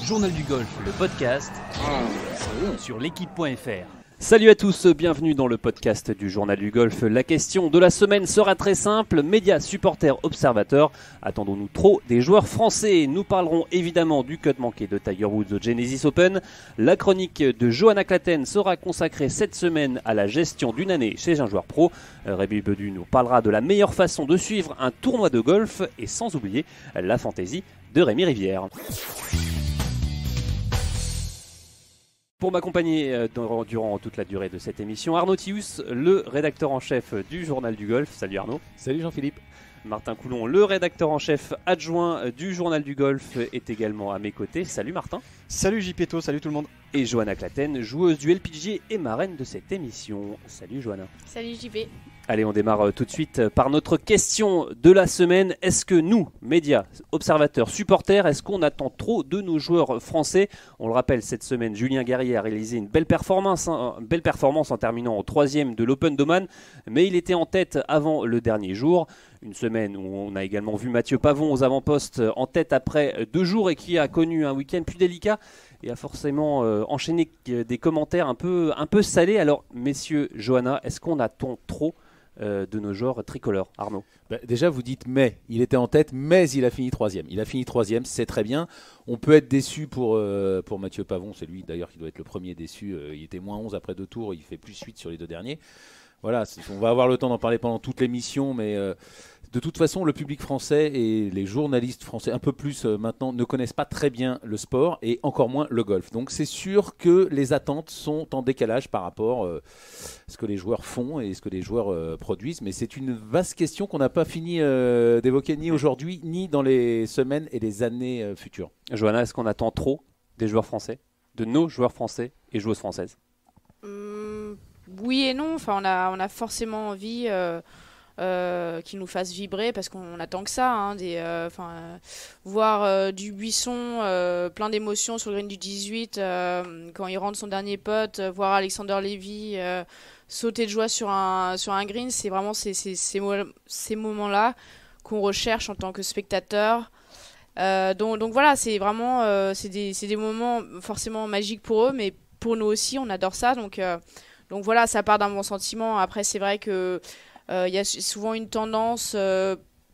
Journal du golf, le podcast sur l'équipe.fr. Salut à tous, bienvenue dans le podcast du Journal du golf. La question de la semaine sera très simple. Médias, supporters, observateurs, attendons-nous trop des joueurs français? Nous parlerons évidemment du cut manqué de Tiger Woods au Genesis Open. La chronique de Johanna Claten sera consacrée cette semaine à la gestion d'une année chez un joueur pro. Rémi Bedu nous parlera de la meilleure façon de suivre un tournoi de golf et sans oublier la fantaisie de Rémi Rivière. Pour m'accompagner durant toute la durée de cette émission, Arnaud Thius, le rédacteur en chef du Journal du Golf. Salut Arnaud. Salut Jean-Philippe. Martin Coulon, le rédacteur en chef adjoint du Journal du Golf, est également à mes côtés. Salut Martin. Salut JPto, salut tout le monde. Et Johanna Claten, joueuse du LPGA et marraine de cette émission. Salut Johanna. Salut JP. Allez, on démarre tout de suite par notre question de la semaine. Est-ce que nous, médias, observateurs, supporters, est-ce qu'on attend trop de nos joueurs français? On le rappelle, cette semaine, Julien Guerrier a réalisé une belle performance en terminant au 3e de l'Open d'Oman, mais il était en tête avant le dernier jour. Une semaine où on a également vu Mathieu Pavon aux avant-postes en tête après 2 jours et qui a connu un week-end plus délicat et a forcément enchaîné des commentaires un peu salés. Alors, messieurs, Johanna, est-ce qu'on attend trop de nos joueurs tricolores? Arnaud. Déjà vous dites mais, il était en tête mais il a fini 3e. Il a fini 3e, c'est très bien. On peut être déçu pour Mathieu Pavon, c'est lui d'ailleurs qui doit être le premier déçu. Il était moins 11 après 2 tours, il fait plus 8 sur les 2 derniers. Voilà, on va avoir le temps d'en parler pendant toute l'émission, mais de toute façon, le public français et les journalistes français, un peu plus maintenant, ne connaissent pas très bien le sport et encore moins le golf. Donc c'est sûr que les attentes sont en décalage par rapport à ce que les joueurs font et ce que les joueurs produisent. Mais c'est une vaste question qu'on n'a pas fini d'évoquer ni aujourd'hui, ni dans les semaines et les années futures. Johanna, est-ce qu'on attend trop des joueurs français, de nos joueurs français et joueuses françaises? Oui et non, enfin, on a forcément envie qu'ils nous fassent vibrer parce qu'on attend que ça, hein, voir Dubuisson plein d'émotions sur le green du 18 quand il rentre son dernier putt, voir Alexander Lévy sauter de joie sur un green, c'est vraiment ces moments-là qu'on recherche en tant que spectateur. Donc voilà, c'est vraiment c'est des moments forcément magiques pour eux, mais pour nous aussi, on adore ça. Donc voilà, ça part d'un bon sentiment. Après, c'est vrai que y a souvent une tendance,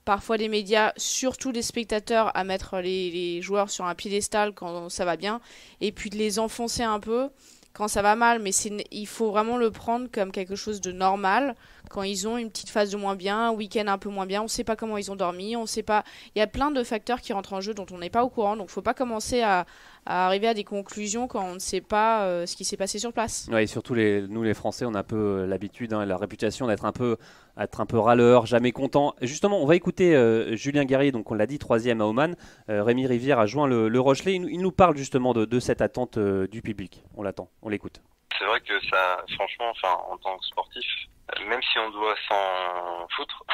parfois des médias, surtout des spectateurs, à mettre les joueurs sur un piédestal quand ça va bien, et puis de les enfoncer un peu quand ça va mal. Mais il faut vraiment le prendre comme quelque chose de normal. Quand ils ont une petite phase de moins bien, un week-end un peu moins bien, on ne sait pas comment ils ont dormi, on sait pas. Il y a plein de facteurs qui rentrent en jeu dont on n'est pas au courant. Donc il ne faut pas commencer à arriver à des conclusions quand on ne sait pas ce qui s'est passé sur place. Oui, surtout nous les Français, on a un peu l'habitude, la réputation d'être un peu râleur, jamais content. Justement, on va écouter Julien Guerrier, donc on l'a dit, 3e à Oman. Rémi Rivière a joint le Rochelet. Il nous parle justement de cette attente du public. On l'attend, on l'écoute. C'est vrai que ça, franchement, en tant que sportif, même si on doit s'en foutre,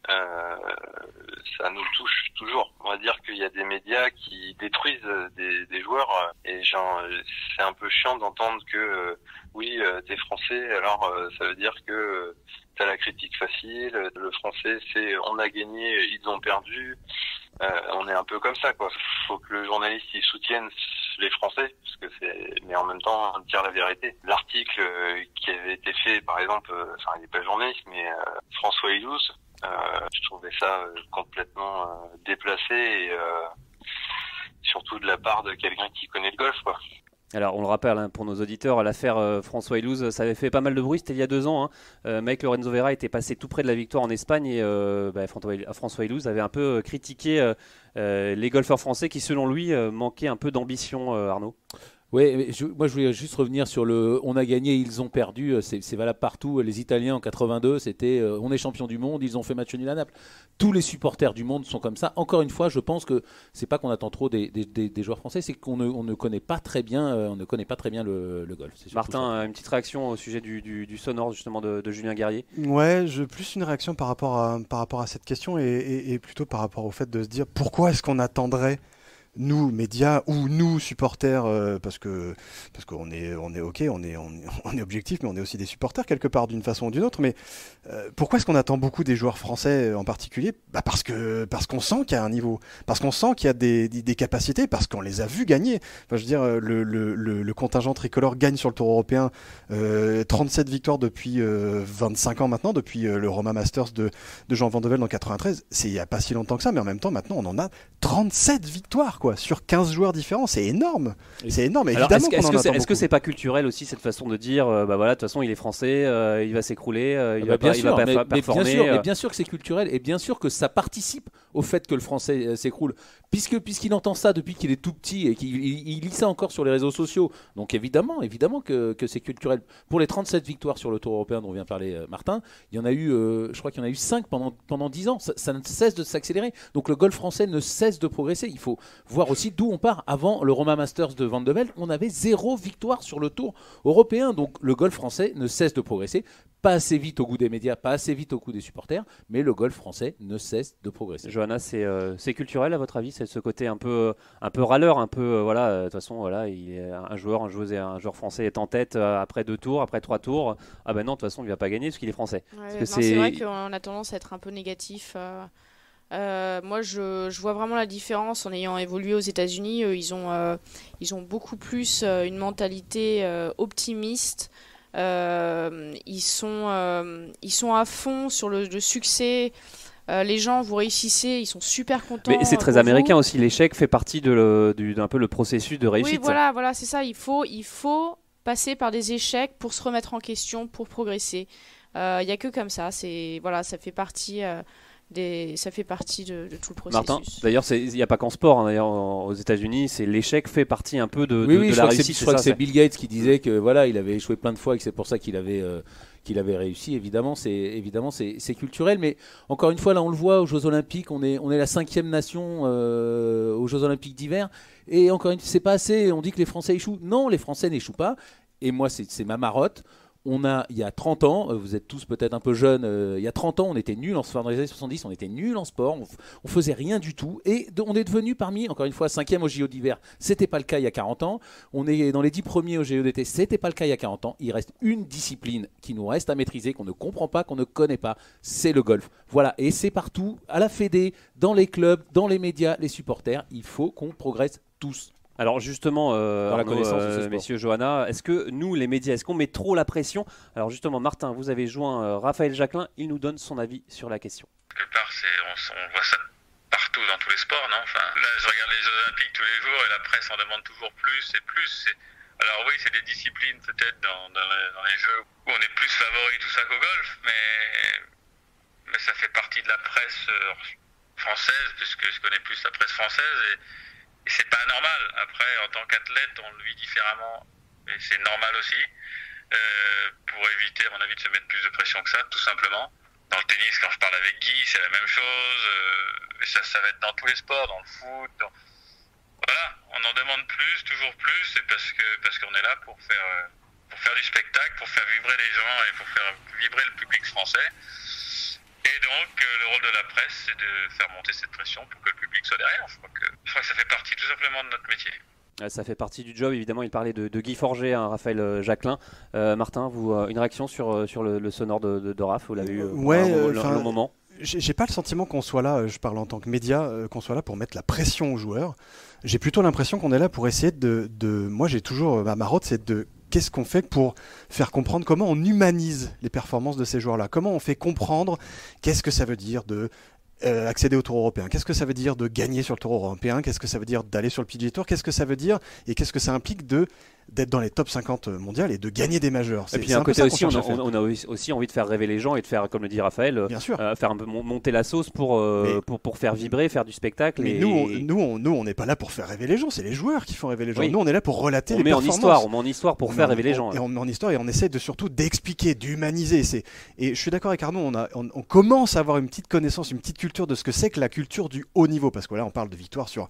ça nous touche toujours. On va dire qu'il y a des médias qui détruisent des joueurs et c'est un peu chiant d'entendre que oui, t'es français, alors ça veut dire que t'as la critique facile. Le français, c'est on a gagné, ils ont perdu. On est un peu comme ça, quoi. Faut que le journaliste il soutienne les Français, mais en même temps dire la vérité. L'article qui avait été fait, par exemple, il n'est pas journaliste, mais François Ilouz, je trouvais ça complètement déplacé et surtout de la part de quelqu'un qui connaît le golf, quoi. Alors on le rappelle pour nos auditeurs, l'affaire François Ilouz, ça avait fait pas mal de bruit, c'était il y a 2 ans. Mike Lorenzo Vera était passé tout près de la victoire en Espagne et François Ilouz avait un peu critiqué les golfeurs français qui selon lui manquaient un peu d'ambition, Arnaud. Oui, moi je voulais juste revenir sur le on a gagné, ils ont perdu, c'est valable partout. Les Italiens en 82, c'était on est champion du monde, ils ont fait match nul à Naples. Tous les supporters du monde sont comme ça. Encore une fois, je pense que c'est pas qu'on attend trop des joueurs français, c'est qu'on ne connaît pas très bien, le golf. Martin, une petite réaction au sujet du sonore justement de Julien Guerrier. Ouais, plus une réaction par rapport à cette question et plutôt par rapport au fait de se dire pourquoi est-ce qu'on attendrait nous médias ou nous supporters, parce qu'on est ok, on est objectif, mais on est aussi des supporters quelque part d'une façon ou d'une autre. Mais pourquoi est-ce qu'on attend beaucoup des joueurs français en particulier? Parce qu'on sent qu'il y a un niveau, parce qu'on sent qu'il y a des capacités, parce qu'on les a vus gagner. Enfin, je veux dire, le contingent tricolore gagne sur le Tour européen 37 victoires depuis 25 ans maintenant, depuis le Roma Masters de Jean Van de Velde en 93. C'est il n'y a pas si longtemps que ça, mais en même temps, maintenant, on en a 37 victoires quoi, sur 15 joueurs différents. C'est énorme. C'est énorme. Alors, Évidemment qu'on en attend est-ce que beaucoup. c'est pas culturel aussi cette façon de dire bah voilà, de toute façon il est français, il va s'écrouler, il va bien pas, il va sûr, pas mais performer. mais bien sûr que c'est culturel et bien sûr que ça participe au fait que le français s'écroule, puisqu'il entend ça depuis qu'il est tout petit et qu'il lit ça encore sur les réseaux sociaux. Donc évidemment que c'est culturel. Pour les 37 victoires sur le Tour européen dont vient parler Martin, il y en a eu, je crois qu'il y en a eu 5 pendant 10 ans. Ça ne cesse de s'accélérer. Donc le golf français ne cesse de progresser. Il faut voir aussi d'où on part. Avant le Roma Masters de Van de Velde, on avait 0 victoire sur le Tour européen. Donc le golf français ne cesse de progresser. Pas assez vite au goût des médias, pas assez vite au goût des supporters, mais le golf français ne cesse de progresser. Johanna, c'est culturel à votre avis, c'est ce côté un peu râleur, un peu voilà, de toute façon voilà, il est un joueur français est en tête après 2 tours, après 3 tours. Ah ben non, de toute façon il va pas gagner parce qu'il est français. Ouais, Parce que non, c'est vrai qu'on a tendance à être un peu négatif. Moi, je vois vraiment la différence en ayant évolué aux États-Unis. Ils ont beaucoup plus une mentalité optimiste. Ils sont à fond sur le succès. Les gens, vous réussissez, ils sont super contents. Mais c'est très pour américain vous. aussi. L'échec fait partie d'un peu le processus de réussite. Oui, voilà, c'est ça. Il faut passer par des échecs pour se remettre en question, pour progresser. Il y a que comme ça. Ça fait partie. Ça fait partie de tout le processus. Martin, d'ailleurs, il n'y a pas qu'en sport. Hein, d'ailleurs, aux États-Unis, c'est l'échec fait partie un peu de Oui, je la crois réussite. je crois que c'est Bill Gates qui disait que voilà, il avait échoué plein de fois et que c'est pour ça qu'il avait réussi. Évidemment, c'est culturel. Mais encore une fois, là, on le voit aux Jeux Olympiques, on est la 5e nation aux Jeux Olympiques d'hiver. Et encore une fois, c'est pas assez. On dit que les Français échouent. Non, les Français n'échouent pas. Et moi, c'est ma marotte. Il y a 30 ans, vous êtes tous peut-être un peu jeunes, il y a 30 ans, on était nuls dans les années 70, on était nuls en sport, on faisait rien du tout. Et on est devenu parmi, encore une fois, 5e au JO d'hiver. C'était pas le cas il y a 40 ans. On est dans les 10 premiers au JO d'été. C'était pas le cas il y a 40 ans. Il reste une discipline qui nous reste à maîtriser, qu'on ne comprend pas, qu'on ne connaît pas. C'est le golf. Voilà. Et c'est partout, à la Fédé, dans les clubs, dans les médias, les supporters. Il faut qu'on progresse tous. Alors justement, Dans la connaissance de ce sport. messieurs Johanna, est-ce que nous, les médias, est-ce qu'on met trop la pression? Alors justement, Martin, vous avez joint Raphaël Jacquelin, il nous donne son avis sur la question. Quelque part, on voit ça partout dans tous les sports, non? Enfin, là, je regarde les Jeux Olympiques tous les jours et la presse en demande toujours plus et plus. Alors oui, c'est des disciplines peut-être dans les Jeux où on est plus favori tout ça qu'au golf, mais ça fait partie de la presse française, puisque je connais plus la presse française et c'est pas normal. Après, en tant qu'athlète, on le vit différemment, et c'est normal aussi, pour éviter, à mon avis, de se mettre plus de pression que ça, tout simplement. Dans le tennis, quand je parle avec Guy, c'est la même chose, et ça va être dans tous les sports, dans le foot. Voilà, on en demande plus, toujours plus, et parce qu'on est là pour faire du spectacle, pour faire vibrer les gens et pour faire vibrer le public français. Et donc, le rôle de la presse, c'est de faire monter cette pression pour que le public soit derrière. Je crois que ça fait partie tout simplement de notre métier. Ça fait partie du job, évidemment. Il parlait de Guy Forget, hein, Raphaël Jacquelin. Martin, vous, une réaction sur le sonore de Raph? Vous l'avez eu le moment? J'ai pas le sentiment qu'on soit là, je parle en tant que média, qu'on soit là pour mettre la pression aux joueurs. J'ai plutôt l'impression qu'on est là pour essayer moi j'ai toujours, ma marotte, c'est de qu'est-ce qu'on fait pour faire comprendre comment on humanise les performances de ces joueurs-là, comment on fait comprendre qu'est-ce que ça veut dire de accéder au Tour européen, qu'est-ce que ça veut dire de gagner sur le Tour européen, qu'est-ce que ça veut dire d'aller sur le PGA Tour, qu'est-ce que ça veut dire et qu'est-ce que ça implique d'être dans les top 50 mondiales et de gagner des majeurs. Et puis d'un côté aussi, on a aussi envie de faire rêver les gens et de faire, comme le dit Raphaël, bien sûr. Faire un peu monter la sauce pour faire vibrer, faire du spectacle. Mais nous, on n'est pas là pour faire rêver les gens, c'est les joueurs qui font rêver les gens. Oui. Nous, on est là pour relater les performances. On met en histoire pour faire rêver les gens. Et on met en histoire et on essaie surtout d'expliquer, d'humaniser. Et je suis d'accord avec Arnaud, on commence à avoir une petite connaissance, une petite culture de ce que c'est que la culture du haut niveau, parce que là, on parle de victoire sur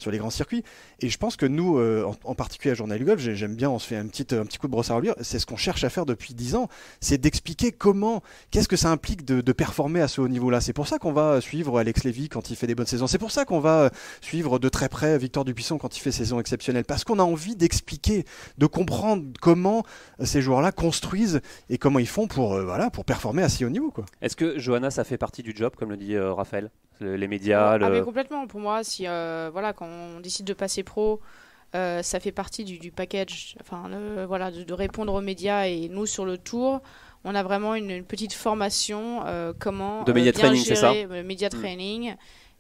les grands circuits. Et je pense que nous, en particulier à Journal du Golf, j'ai j'aime bien, on se fait un petit coup de brosse à reluire, c'est ce qu'on cherche à faire depuis 10 ans, c'est d'expliquer qu'est-ce que ça implique de performer à ce haut niveau-là. C'est pour ça qu'on va suivre Alex Lévy quand il fait des bonnes saisons, c'est pour ça qu'on va suivre de très près Victor Dubuisson quand il fait saison exceptionnelle, parce qu'on a envie d'expliquer, de comprendre comment ces joueurs-là construisent et comment ils font pour performer à si haut niveau, quoi. Est-ce que Johanna, ça fait partie du job, comme le dit Raphaël, les médias mais complètement. Pour moi, si quand on décide de passer pro, ça fait partie du package, de répondre aux médias. Et nous, sur le tour, on a vraiment une petite formation comment de média bien training, gérer c'est ça le média training.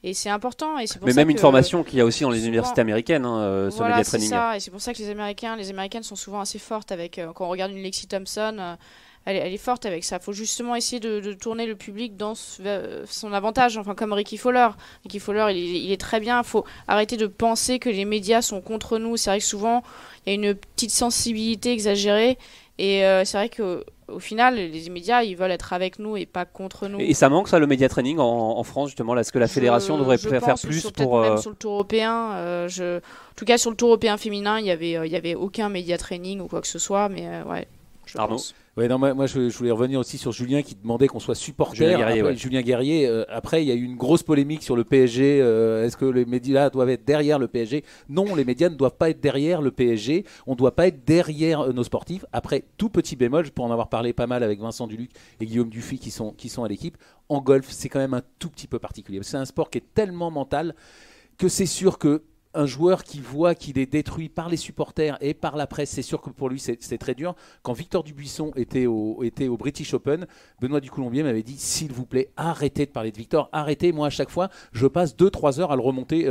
Et c'est important. Et c'est pour mais ça même que une formation qu'il y a aussi dans les souvent, universités américaines, sur le média training. C'est ça. Et c'est pour ça que les Américaines sont souvent assez fortes avec. Quand on regarde une Lexi Thompson, elle est forte avec ça. Il faut justement essayer de tourner le public dans son avantage. Enfin, comme Ricky Fowler. Ricky Fowler, il est très bien. Il faut arrêter de penser que les médias sont contre nous. C'est vrai que souvent, il y a une petite sensibilité exagérée. Et c'est vrai qu'au final, les médias, ils veulent être avec nous et pas contre nous. Et ça manque, ça, le média training en France, justement. Est-ce que la fédération devrait faire plus pour... Même sur le tour européen. En tout cas, sur le tour européen féminin, il y avait aucun média training ou quoi que ce soit. Mais je Arnaud pense. Ouais, non, moi je voulais revenir aussi sur Julien qui demandait qu'on soit supporter. Julien Guerrier, après il y a eu une grosse polémique sur le PSG. Est-ce que les médias doivent être derrière le PSG ? Non, les médias ne doivent pas être derrière le PSG. On ne doit pas être derrière nos sportifs. Après, tout petit bémol, pour en avoir parlé pas mal avec Vincent Duluc et Guillaume Dufy qui sont à l'équipe, en golf, c'est quand même un tout petit peu particulier. C'est un sport qui est tellement mental que c'est sûr que un joueur qui voit qu'il est détruit par les supporters et par la presse, c'est sûr que pour lui c'est très dur. Quand Victor Dubuisson était au British Open, Benoît Ducoulombier m'avait dit s'il vous plaît arrêtez de parler de Victor, arrêtez, moi à chaque fois je passe 2-3 heures à le remonter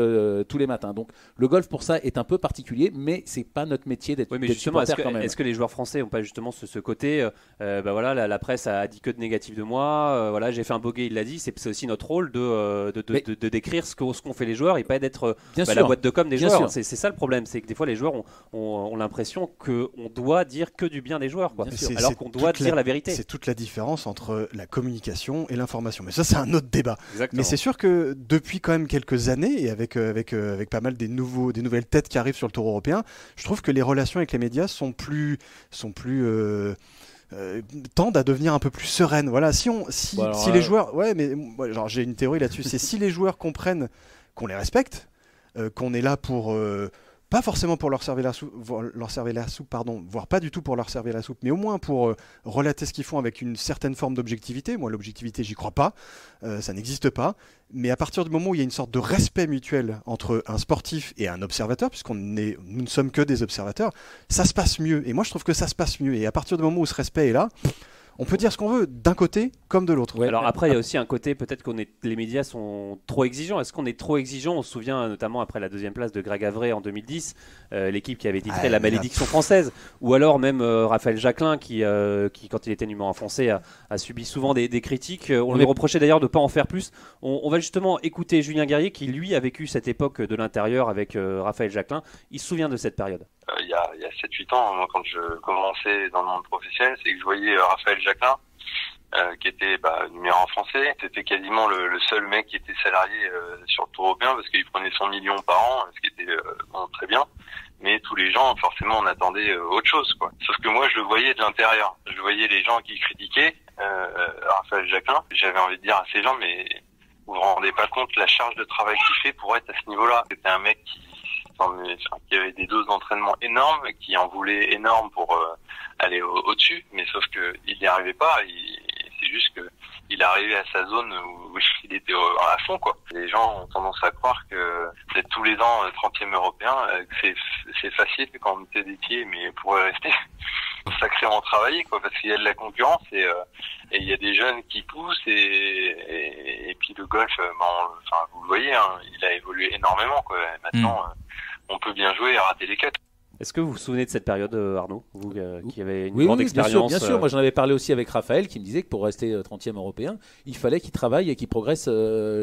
tous les matins. Donc le golf pour ça est un peu particulier, mais c'est pas notre métier d'être supporter quand même. Est-ce que les joueurs français n'ont pas justement ce côté la presse a dit que de négatif de moi, j'ai fait un bogey, il l'a dit, c'est aussi notre rôle de décrire ce qu'ont fait les joueurs et pas d'être la boîte de com des joueurs. C'est ça le problème, c'est que des fois les joueurs ont l'impression qu'on doit dire que du bien des joueurs, alors qu'on doit dire la vérité. C'est toute la différence entre la communication et l'information. Mais ça, c'est un autre débat. Exactement. Mais c'est sûr que depuis quand même quelques années, et avec pas mal des nouvelles têtes qui arrivent sur le tour européen, je trouve que les relations avec les médias tendent à devenir un peu plus sereines. Voilà, si les joueurs... Ouais, mais j'ai une théorie là-dessus. C'est si les joueurs comprennent qu'on les respecte, qu'on est là pour pas forcément pour leur servir la soupe, voire pas du tout pour leur servir la soupe, mais au moins pour relater ce qu'ils font avec une certaine forme d'objectivité. Moi, l'objectivité, j'y crois pas, ça n'existe pas. Mais à partir du moment où il y a une sorte de respect mutuel entre un sportif et un observateur, nous ne sommes que des observateurs, ça se passe mieux. Et moi, je trouve que ça se passe mieux. Et à partir du moment où ce respect est là, on peut dire ce qu'on veut d'un côté comme de l'autre. Ouais. Alors après, il y a aussi un côté, peut-être les médias sont trop exigeants. Est-ce qu'on est trop exigeant ? On se souvient notamment après la deuxième place de Greg Avray en 2010, l'équipe qui avait titré La Malédiction française. Ou alors même Raphaël Jacquelin qui, quand il était numéro 1 français, a subi souvent des critiques. On lui reprochait d'ailleurs de ne pas en faire plus. On va justement écouter Julien Guerrier qui, lui, a vécu cette époque de l'intérieur avec Raphaël Jacquelin. Il se souvient de cette période. Il y a 7-8 ans, moi, quand je commençais dans le monde professionnel, c'est que je voyais Raphaël Jacquelin, qui était numéro 1 français. C'était quasiment le seul mec qui était salarié sur le tour européen parce qu'il prenait 100 millions par an, ce qui était très bien. Mais tous les gens, forcément, on attendait autre chose, quoi. Sauf que moi, je le voyais de l'intérieur. Je voyais les gens qui critiquaient Raphaël Jacquelin. J'avais envie de dire à ces gens, mais vous vous rendez pas compte la charge de travail qu'il fait pour être à ce niveau-là. C'était un mec qui avait des doses d'entraînement énormes, qui en voulait énorme pour aller au-dessus, mais sauf que il n'y arrivait pas. C'est juste que il est arrivé à sa zone où il était à fond, quoi. Les gens ont tendance à croire que d'être tous les ans 30e européen, que c'est facile quand on mettait des pieds, mais pour rester, faut sacrément travailler, quoi, parce qu'il y a de la concurrence et il y a des jeunes qui poussent et puis le golf, vous le voyez, hein, il a évolué énormément, quoi. Maintenant, on peut bien jouer et rater les cuts. Est-ce que vous vous souvenez de cette période, Arnaud, vous qui avez une grande expérience? Bien sûr. Moi, j'en avais parlé aussi avec Raphaël, qui me disait que pour rester 30e européen, il fallait qu'il travaille et qu'il progresse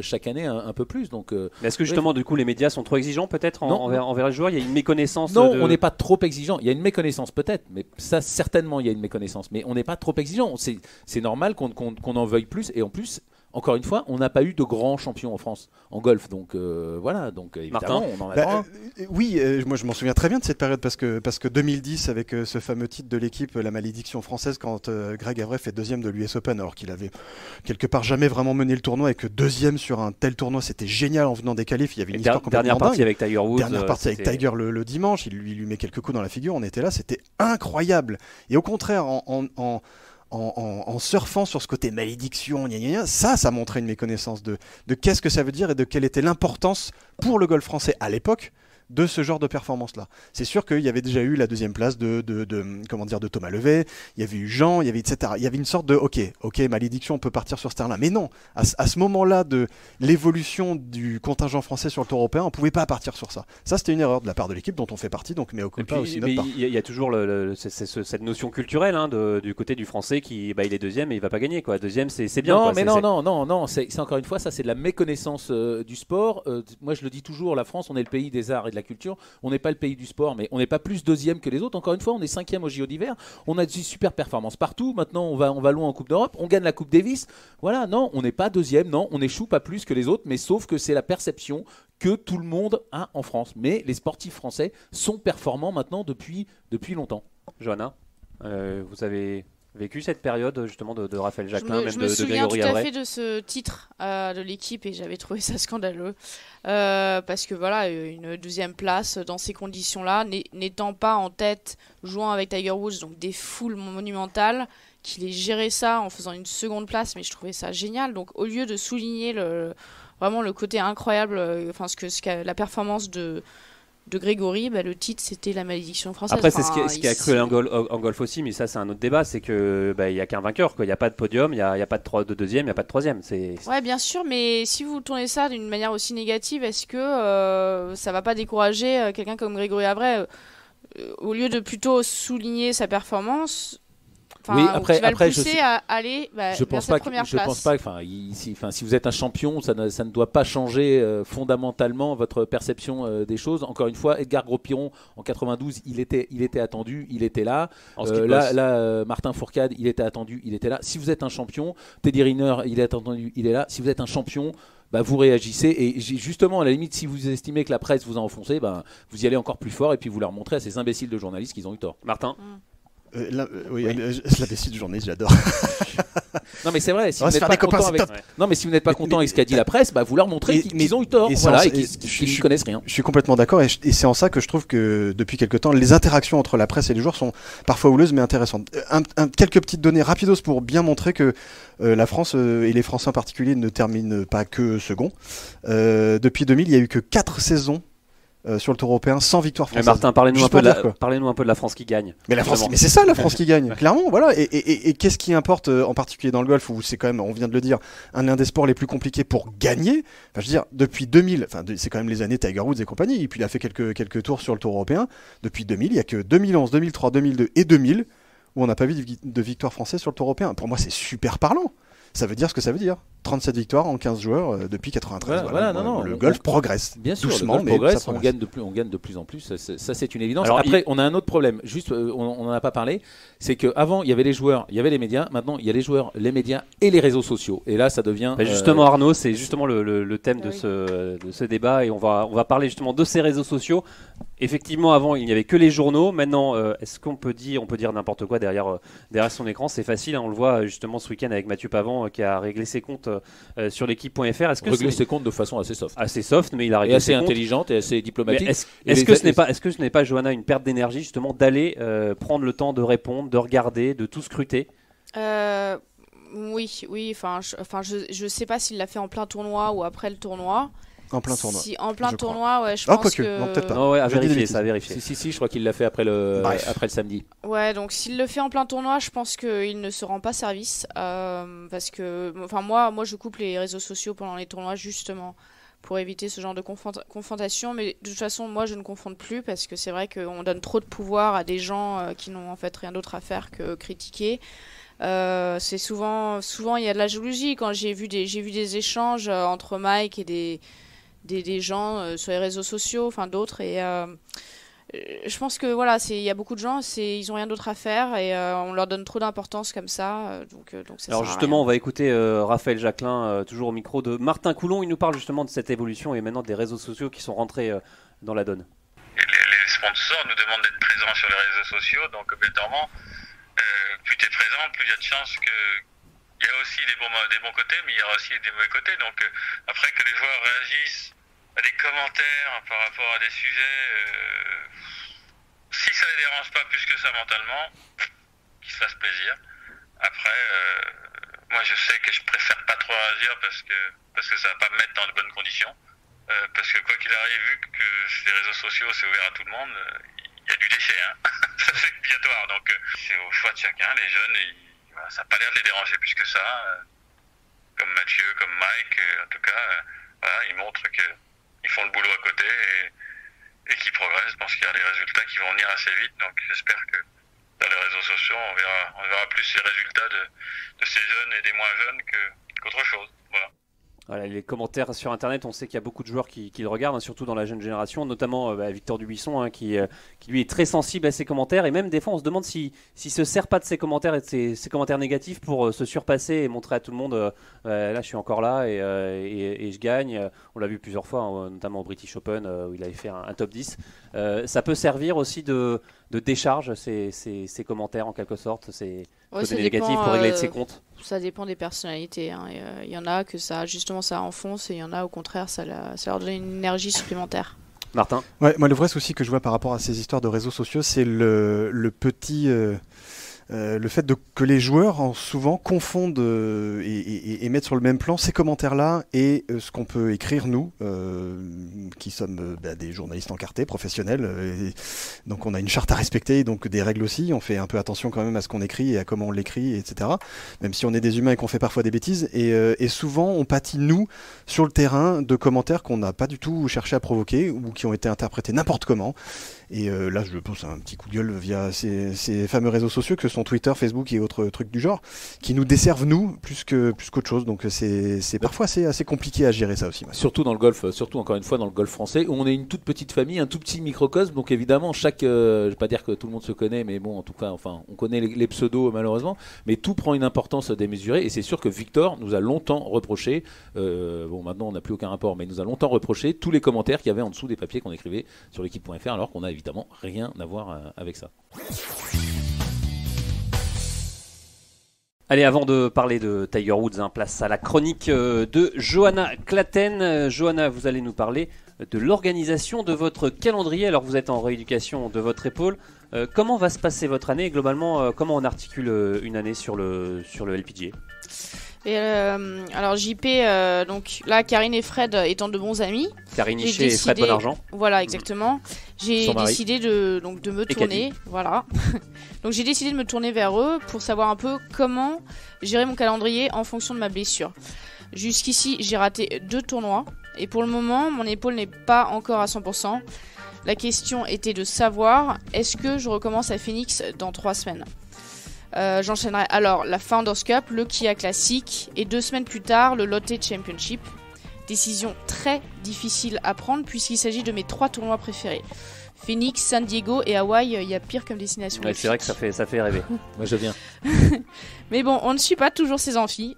chaque année un peu plus. Donc, mais est-ce que justement, du coup, les médias sont trop exigeants peut-être envers les joueurs? Il y a une méconnaissance. Non, on n'est pas trop exigeant. Il y a une méconnaissance peut-être, mais ça certainement, il y a une méconnaissance. Mais on n'est pas trop exigeant. C'est normal qu'on en veuille plus. Et en plus, encore une fois, on n'a pas eu de grands champions en France en golf. Donc voilà, donc évidemment, on en attend un. Oui, moi je m'en souviens très bien de cette période parce que 2010, avec ce fameux titre de l'équipe, la malédiction française, quand Greg Avray fait deuxième de l'US Open, alors qu'il avait quelque part jamais vraiment mené le tournoi et que deuxième sur un tel tournoi, c'était génial en venant des qualifs. Il y avait une histoire complètement dernière partie dingue. avec Tiger Woods. Dernière partie avec Tiger le dimanche, il lui met quelques coups dans la figure, on était là, c'était incroyable. Et au contraire, en surfant sur ce côté malédiction, ça montrait une méconnaissance de qu'est-ce que ça veut dire et de quelle était l'importance pour le golf français à l'époque de ce genre de performance-là. C'est sûr qu'il y avait déjà eu la deuxième place de Thomas Levet, il y avait eu Jean, il y avait etc. Il y avait une sorte de ok, malédiction, on peut partir sur ce terrain-là. Mais non, à ce moment-là de l'évolution du contingent français sur le tour européen, on ne pouvait pas partir sur ça. Ça, c'était une erreur de la part de l'équipe dont on fait partie, donc mais au coup pas aussi notre part. Il y a toujours cette notion culturelle du côté du français qui il est deuxième et il va pas gagner quoi. Deuxième, c'est bien. Non, quoi. mais non, c'est encore une fois, ça c'est de la méconnaissance du sport. Moi, je le dis toujours, la France, on est le pays des arts et de la culture. On n'est pas le pays du sport, mais on n'est pas plus deuxième que les autres. Encore une fois, on est cinquième au JO d'hiver. On a des super performances partout. Maintenant, on va loin en Coupe d'Europe. On gagne la Coupe Davis. Voilà, non, on n'est pas deuxième. Non, on échoue pas plus que les autres. Mais sauf que c'est la perception que tout le monde a en France. Mais les sportifs français sont performants maintenant depuis longtemps. Johanna, vous avez vécu cette période justement de Raphaël Jacquelin, je me souviens tout à fait de ce titre de l'équipe et j'avais trouvé ça scandaleux parce que voilà, une deuxième place dans ces conditions-là, n'étant pas en tête, jouant avec Tiger Woods, donc des foules monumentales, qu'il ait géré ça en faisant une seconde place, mais je trouvais ça génial. Donc au lieu de souligner vraiment le côté incroyable, la performance de Grégory, le titre c'était la malédiction française. Après c'est ce qui a cru en golf aussi, mais ça c'est un autre débat, c'est que il y a qu'un vainqueur, il n'y a pas de podium, il n'y a pas de deuxième, il n'y a pas de troisième. Ouais bien sûr, mais si vous tournez ça d'une manière aussi négative, est-ce que ça va pas décourager quelqu'un comme Grégory Avray au lieu de plutôt souligner sa performance? Oui, après, le pousser à aller je pense vers sa première place. Je pense pas. Si vous êtes un champion, ça ne doit pas changer fondamentalement votre perception des choses. Encore une fois, Edgar Gros-Piron en 92, il était attendu, il était là. Martin Fourcade, il était attendu, il était là. Si vous êtes un champion, Teddy Riner, il est attendu, il est là. Si vous êtes un champion, vous réagissez et justement à la limite si vous estimez que la presse vous a enfoncé, vous y allez encore plus fort et puis vous leur montrez à ces imbéciles de journalistes qu'ils ont eu tort. Martin. L'imbécile du journaliste, j'adore. Non mais c'est vrai, si vous n'êtes pas content avec ce qu'a dit la presse, vous leur montrez qu'ils ont eu tort et qu'ils ne connaissent rien. Je suis complètement d'accord et c'est en ça que je trouve que depuis quelque temps, les interactions entre la presse et les joueurs sont parfois houleuses mais intéressantes. Quelques petites données rapidos pour bien montrer que la France et les Français en particulier ne terminent pas que second. Depuis 2000, il n'y a eu que 4 saisons sur le tour européen sans victoire française. Mais Martin, parlez-nous un peu de la France qui gagne. Mais c'est ça la France qui gagne, clairement, voilà. Et qu'est-ce qui importe en particulier dans le golf où c'est quand même, on vient de le dire, un des sports les plus compliqués pour gagner. Enfin, je veux dire, depuis 2000, c'est quand même les années Tiger Woods et compagnie. Et puis il a fait quelques tours sur le tour européen. Depuis 2000, il n'y a que 2011, 2003, 2002 et 2000 où on n'a pas vu de victoire française sur le tour européen. Pour moi, c'est super parlant. Ça veut dire ce que ça veut dire. 37 victoires en 15 joueurs depuis 93. Le golf progresse. Bien sûr, doucement, le golf progresse, on gagne de plus en plus. Ça c'est une évidence. Alors, après, on a un autre problème. Juste, on n'en a pas parlé. C'est qu'avant, il y avait les joueurs, il y avait les médias. Maintenant, il y a les joueurs, les médias et les réseaux sociaux. Et là, ça devient. Justement, Arnaud, c'est justement le thème de ce débat. Et on va parler justement de ces réseaux sociaux. Effectivement, avant, il n'y avait que les journaux. Maintenant, est-ce qu'on peut dire n'importe quoi derrière son écran? C'est facile. On le voit justement ce week-end avec Mathieu Pavon qui a réglé ses comptes sur l'équipe.fr. Régler ses comptes de façon assez soft. Assez soft, mais il a réglé assez intelligente et assez diplomatique. Est-ce que ce n'est pas, Johanna, une perte d'énergie justement d'aller prendre le temps de répondre, de regarder, de tout scruter? Oui. Je sais pas s'il l'a fait en plein tournoi ou après le tournoi. En plein tournoi. Si en plein tournoi, ouais, je pense que. Non, peut-être pas. Non, ouais, à vérifier. Si, je crois qu'il l'a fait après le samedi. Ouais, donc s'il le fait en plein tournoi, je pense qu'il ne se rend pas service. Parce que, moi, je coupe les réseaux sociaux pendant les tournois justement pour éviter ce genre de confrontation. Mais de toute façon, moi, je ne confronte plus parce que c'est vrai qu'on donne trop de pouvoir à des gens qui n'ont en fait rien d'autre à faire que critiquer. C'est souvent, il y a de la jalousie. Quand j'ai vu des échanges entre Mike et des gens sur les réseaux sociaux, d'autres, Je pense que voilà, il y a beaucoup de gens, ils ont rien d'autre à faire et on leur donne trop d'importance comme ça, donc ça Alors sert à justement, rien. on va écouter Raphaël Jacquelin, toujours au micro de Martin Coulon. Il nous parle justement de cette évolution et maintenant des réseaux sociaux qui sont rentrés dans la donne. Et les sponsors nous demandent d'être présents sur les réseaux sociaux, donc obligatoirement, plus tu es présent, plus il y a de chances que... Il y a aussi des bons côtés, mais il y a aussi des mauvais côtés. Donc après que les joueurs réagissent à des commentaires par rapport à des sujets, si ça les dérange pas plus que ça mentalement, qu'ils se fassent plaisir. Après, moi je sais que je préfère pas trop réagir parce que ça va pas me mettre dans de bonnes conditions. Parce que quoi qu'il arrive, vu que les réseaux sociaux c'est ouvert à tout le monde, il y a du déchet, hein. Ça c'est obligatoire. Donc c'est au choix de chacun. Les jeunes, voilà, ça n'a pas l'air de les déranger plus que ça. Comme Mathieu, comme Mike, en tout cas, voilà, ils montrent qu'ils font le boulot à côté et qu'ils progressent. Je pense qu'il y a des résultats qui vont venir assez vite. Donc j'espère que dans les réseaux sociaux, on verra plus les résultats de ces jeunes et des moins jeunes qu'autre chose. Voilà. Voilà, les commentaires sur Internet, on sait qu'il y a beaucoup de joueurs qui le regardent, hein, surtout dans la jeune génération, notamment Victor Dubuisson, hein, qui lui est très sensible à ses commentaires. Et même des fois, on se demande s'il se sert pas de ses commentaires et de ses commentaires négatifs pour se surpasser et montrer à tout le monde là, je suis encore là et je gagne. On l'a vu plusieurs fois, hein, notamment au British Open, où il avait fait un top 10. Ça peut servir aussi de décharge, ces commentaires, en quelque sorte, ces côtés négatifs pour régler de ses comptes. Ça dépend des personnalités, hein. Il y en a que ça enfonce et il y en a au contraire ça leur donne une énergie supplémentaire. Martin? Ouais, moi le vrai souci que je vois par rapport à ces histoires de réseaux sociaux, c'est le fait que les joueurs souvent confondent et mettent sur le même plan ces commentaires-là et ce qu'on peut écrire nous, qui sommes des journalistes encartés, professionnels. Donc on a une charte à respecter, donc des règles aussi. On fait un peu attention quand même à ce qu'on écrit et à comment on l'écrit, etc. Même si on est des humains et qu'on fait parfois des bêtises. Et souvent on pâtit, nous, sur le terrain, de commentaires qu'on n'a pas du tout cherché à provoquer ou qui ont été interprétés n'importe comment. Et là, je pose un petit coup de gueule via ces fameux réseaux sociaux que sont Twitter, Facebook et autres trucs du genre, qui nous desservent nous plus qu'autre chose. Donc c'est parfois assez compliqué à gérer ça aussi. Ouais. Surtout dans le golf, surtout encore une fois dans le golf français, où on est une toute petite famille, un tout petit microcosme. Donc évidemment, je vais pas dire que tout le monde se connaît, mais bon, en tout cas, enfin, on connaît les pseudos malheureusement. Mais tout prend une importance démesurée. Et c'est sûr que Victor nous a longtemps reproché. Bon, maintenant on n'a plus aucun rapport, mais il nous a longtemps reproché tous les commentaires qu'il y avait en dessous des papiers qu'on écrivait sur l'équipe.fr, alors qu'on a évidemment rien à voir avec ça. Allez, avant de parler de Tiger Woods, place à la chronique de Johanna Claten. Johanna, vous allez nous parler de l'organisation de votre calendrier. Alors vous êtes en rééducation de votre épaule. Comment va se passer votre année et globalement, comment on articule une année sur le LPGA? Et alors JP, donc là Karine et Fred étant de bons amis, Karine Hichet et Fred Bonargent. Voilà, exactement. J'ai décidé de me tourner, voilà. Donc j'ai décidé de me tourner vers eux pour savoir un peu comment gérer mon calendrier en fonction de ma blessure. Jusqu'ici, j'ai raté 2 tournois et pour le moment, mon épaule n'est pas encore à 100%. La question était de savoir, est-ce que je recommence à Phoenix dans 3 semaines? J'enchaînerai alors la Founders Cup, le Kia Classic et 2 semaines plus tard le Lotte Championship. Décision très difficile à prendre puisqu'il s'agit de mes 3 tournois préférés. Phoenix, San Diego et Hawaï, il y a pire comme destination. Ouais, c'est vrai que ça fait rêver. Moi je viens. Mais bon, on ne suit pas toujours ses envies.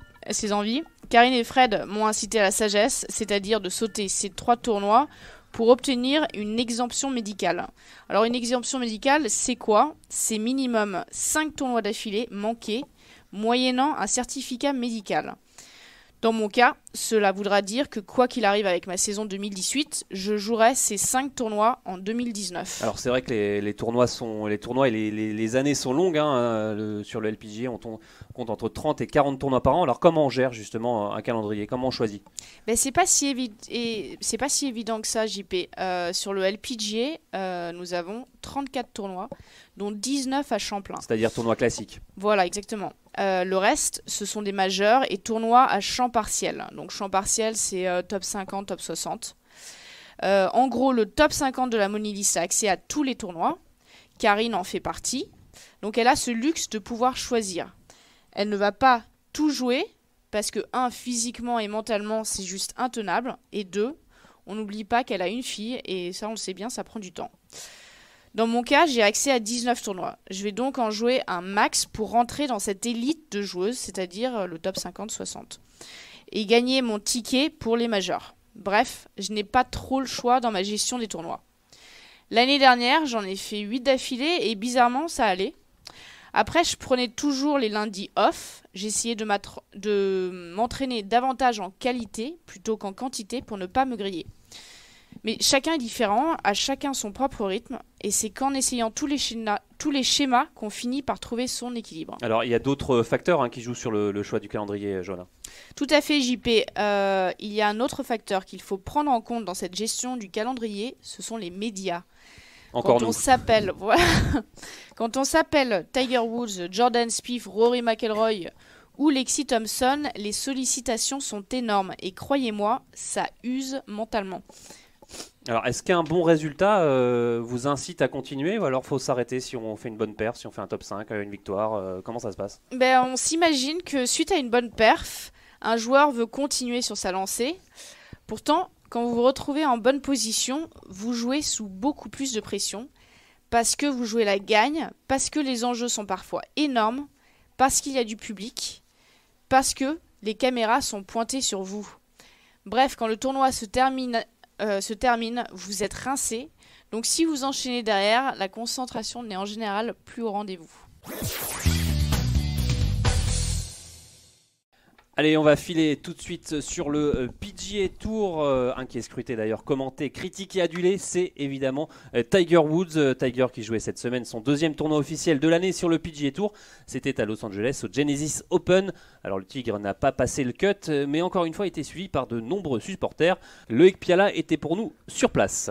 Karine et Fred m'ont incité à la sagesse, c'est-à-dire de sauter ces 3 tournois pour obtenir une exemption médicale. Alors une exemption médicale, c'est quoi? C'est minimum 5 tournois d'affilée manqués, moyennant un certificat médical. Dans mon cas, cela voudra dire que quoi qu'il arrive avec ma saison 2018, je jouerai ces 5 tournois en 2019. Alors c'est vrai que les tournois et les années sont longues, hein, sur le LPGA, on compte entre 30 et 40 tournois par an. Alors comment on gère justement un calendrier? Comment on choisit? C'est pas si évident que ça, JP. Sur le LPGA, nous avons 34 tournois, dont 19 à Champlain. C'est-à-dire tournois classiques. Voilà, exactement. Le reste, ce sont des majeurs et tournois à champ partiel. Donc champ partiel, c'est top 50, top 60. En gros, le top 50 de la Money List a accès à tous les tournois. Karine en fait partie. Donc elle a ce luxe de pouvoir choisir. Elle ne va pas tout jouer parce que 1, physiquement et mentalement, c'est juste intenable. Et 2, on n'oublie pas qu'elle a une fille et ça, on le sait bien, ça prend du temps. Dans mon cas, j'ai accès à 19 tournois. Je vais donc en jouer un max pour rentrer dans cette élite de joueuses, c'est-à-dire le top 50-60. Et gagner mon ticket pour les majors. Bref, je n'ai pas trop le choix dans ma gestion des tournois. L'année dernière, j'en ai fait 8 d'affilée et bizarrement, ça allait. Après, je prenais toujours les lundis off. J'essayais de m'entraîner davantage en qualité plutôt qu'en quantité pour ne pas me griller. Mais chacun est différent, à chacun son propre rythme, et c'est qu'en essayant tous les schémas qu'on finit par trouver son équilibre. Alors, il y a d'autres facteurs qui jouent sur le choix du calendrier, Johanna. Tout à fait, JP. Il y a un autre facteur qu'il faut prendre en compte dans cette gestion du calendrier, ce sont les médias. Encore nous. Quand on s'appelle Tiger Woods, Jordan Spieth, Rory McIlroy ou Lexi Thompson, les sollicitations sont énormes et croyez-moi, ça use mentalement. Alors, est-ce qu'un bon résultat vous incite à continuer ou alors faut s'arrêter si on fait une bonne perf, si on fait un top 5, une victoire comment ça se passe? On s'imagine que suite à une bonne perf, un joueur veut continuer sur sa lancée. Pourtant, quand vous vous retrouvez en bonne position, vous jouez sous beaucoup plus de pression parce que vous jouez la gagne, parce que les enjeux sont parfois énormes, parce qu'il y a du public, parce que les caméras sont pointées sur vous. Bref, quand le tournoi se termine, vous êtes rincé. Donc si vous enchaînez derrière, la concentration n'est en général plus au rendez-vous. Allez, on va filer tout de suite sur le PGA Tour, qui est scruté d'ailleurs, commenté, critiqué, adulé, c'est évidemment Tiger Woods. Tiger qui jouait cette semaine son deuxième tournoi officiel de l'année sur le PGA Tour. C'était à Los Angeles, au Genesis Open. Alors le Tigre n'a pas passé le cut, mais encore une fois été suivi par de nombreux supporters. Loïc Piala était pour nous sur place.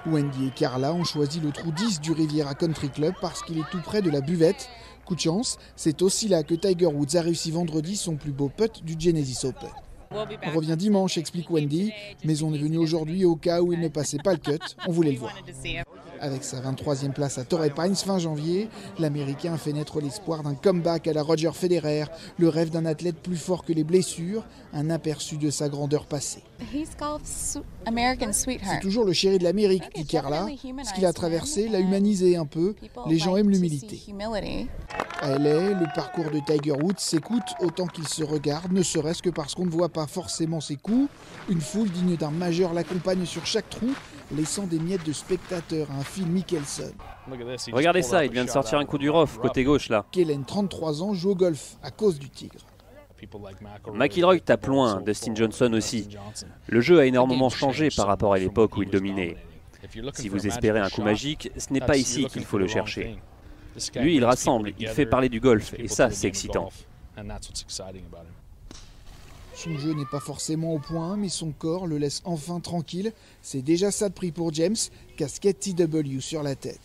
Wendy et Carla ont choisi le trou 10 du Riviera Country Club parce qu'il est tout près de la buvette. Coup de chance, c'est aussi là que Tiger Woods a réussi vendredi son plus beau putt du Genesis Open. On revient dimanche, explique Wendy, mais on est venu aujourd'hui au cas où il ne passait pas le cut, on voulait le voir. Avec sa 23e place à Torrey Pines fin janvier, l'Américain fait naître l'espoir d'un comeback à la Roger Federer, le rêve d'un athlète plus fort que les blessures, un aperçu de sa grandeur passée. C'est toujours le chéri de l'Amérique, dit Carla. Ce qu'il a traversé l'a humanisé un peu, les gens aiment l'humilité. À LA, le parcours de Tiger Woods s'écoute autant qu'il se regarde, ne serait-ce que parce qu'on ne voit pas forcément ses coups. Une foule digne d'un majeur l'accompagne sur chaque trou, laissant des miettes de spectateurs à un Phil Mickelson. Regardez ça, il vient de sortir un coup du rough, côté gauche là. Kellen, 33 ans, joue au golf à cause du Tigre. McIlroy tape loin, Dustin Johnson aussi. Le jeu a énormément changé par rapport à l'époque où il dominait. Si vous espérez un coup magique, ce n'est pas ici qu'il faut le chercher. Lui, il rassemble, il fait parler du golf, et ça, c'est excitant. Son jeu n'est pas forcément au point, mais son corps le laisse enfin tranquille. C'est déjà ça de prix pour James, casquette TW sur la tête.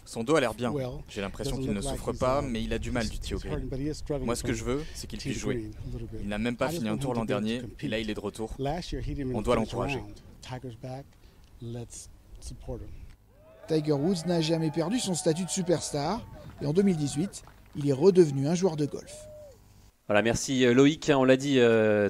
Son dos a l'air bien. J'ai l'impression qu'il ne souffre pas, mais il a du mal du tee au green. Moi, ce que je veux, c'est qu'il puisse jouer. Il n'a même pas fini un tour l'an dernier, et là, il est de retour. On doit l'encourager. Tiger Woods n'a jamais perdu son statut de superstar, et en 2018, il est redevenu un joueur de golf. Voilà, merci Loïc, on l'a dit,